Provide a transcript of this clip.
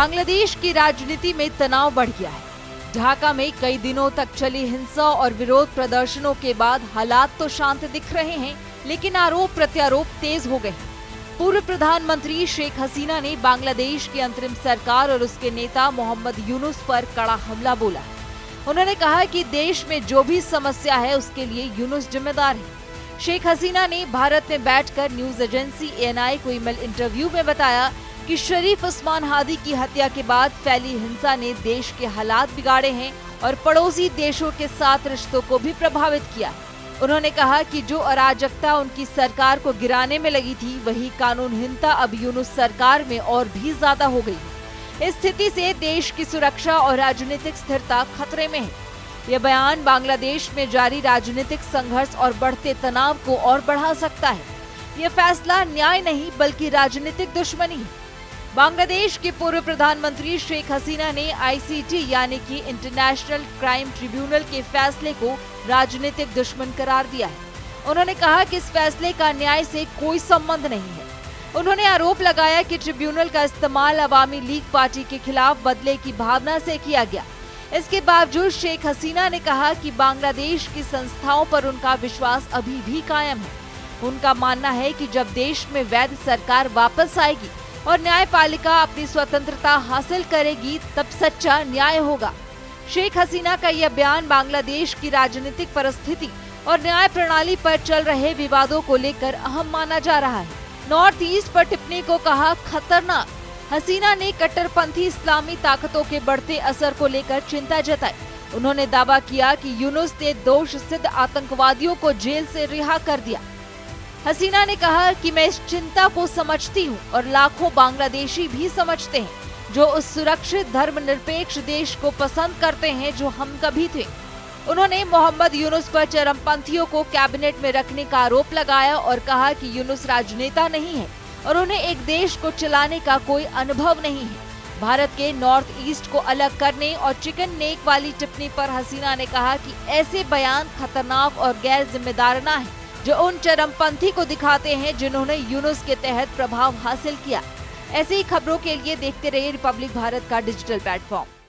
बांग्लादेश की राजनीति में तनाव बढ़ गया है। ढाका में कई दिनों तक चली हिंसा और विरोध प्रदर्शनों के बाद हालात तो शांत दिख रहे हैं, लेकिन आरोप प्रत्यारोप तेज हो गए। पूर्व प्रधानमंत्री शेख हसीना ने बांग्लादेश की अंतरिम सरकार और उसके नेता मोहम्मद यूनुस पर कड़ा हमला बोला। उन्होंने कहा कि देश में जो भी समस्या है उसके लिए यूनुस जिम्मेदार है। शेख हसीना ने भारत में बैठकर न्यूज एजेंसी ANI को ईमेल इंटरव्यू में बताया कि शरीफ उस्मान हादी की हत्या के बाद फैली हिंसा ने देश के हालात बिगाड़े हैं और पड़ोसी देशों के साथ रिश्तों को भी प्रभावित किया। उन्होंने कहा कि जो अराजकता उनकी सरकार को गिराने में लगी थी, वही कानूनहीनता अब यूनुस सरकार में और भी ज्यादा हो गई। इस स्थिति से देश की सुरक्षा और राजनीतिक स्थिरता खतरे में है। यह बयान बांग्लादेश में जारी राजनीतिक संघर्ष और बढ़ते तनाव को और बढ़ा सकता है। यह फैसला न्याय नहीं बल्कि राजनीतिक दुश्मनी है। बांग्लादेश के पूर्व प्रधानमंत्री शेख हसीना ने ICT यानी कि इंटरनेशनल क्राइम ट्रिब्यूनल के फैसले को राजनीतिक दुश्मन करार दिया है। उन्होंने कहा कि इस फैसले का न्याय से कोई संबंध नहीं है। उन्होंने आरोप लगाया कि ट्रिब्यूनल का इस्तेमाल अवामी लीग पार्टी के खिलाफ बदले की भावना से किया गया। इसके बावजूद शेख हसीना ने कहा कि बांग्लादेश की संस्थाओं पर उनका विश्वास अभी भी कायम है। उनका मानना है कि जब देश में वैध सरकार वापस आएगी और न्यायपालिका अपनी स्वतंत्रता हासिल करेगी, तब सच्चा न्याय होगा। शेख हसीना का यह बयान बांग्लादेश की राजनीतिक परिस्थिति और न्याय प्रणाली पर चल रहे विवादों को लेकर अहम माना जा रहा है। नॉर्थ ईस्ट पर टिप्पणी को कहा खतरनाक। हसीना ने कट्टरपंथी इस्लामी ताकतों के बढ़ते असर को लेकर चिंता जताई। उन्होंने दावा किया कि यूनुस ने दोष सिद्ध आतंकवादियों को जेल से रिहा कर दिया। हसीना ने कहा कि मैं इस चिंता को समझती हूं और लाखों बांग्लादेशी भी समझते हैं जो उस सुरक्षित धर्मनिरपेक्ष देश को पसंद करते हैं जो हम कभी थे। उन्होंने मोहम्मद यूनुस पर चरमपंथियों को कैबिनेट में रखने का आरोप लगाया और कहा कि यूनुस राजनेता नहीं है और उन्हें एक देश को चलाने का कोई अनुभव नहीं है। भारत के नॉर्थ ईस्ट को अलग करने और चिकन नेक वाली टिप्पणी पर हसीना ने कहा कि ऐसे बयान खतरनाक और गैर जिम्मेदाराना है जो उन चरमपंथी को दिखाते हैं जिन्होंने यूनुस के तहत प्रभाव हासिल किया। ऐसी ही खबरों के लिए देखते रहिए रिपब्लिक भारत का डिजिटल प्लेटफॉर्म।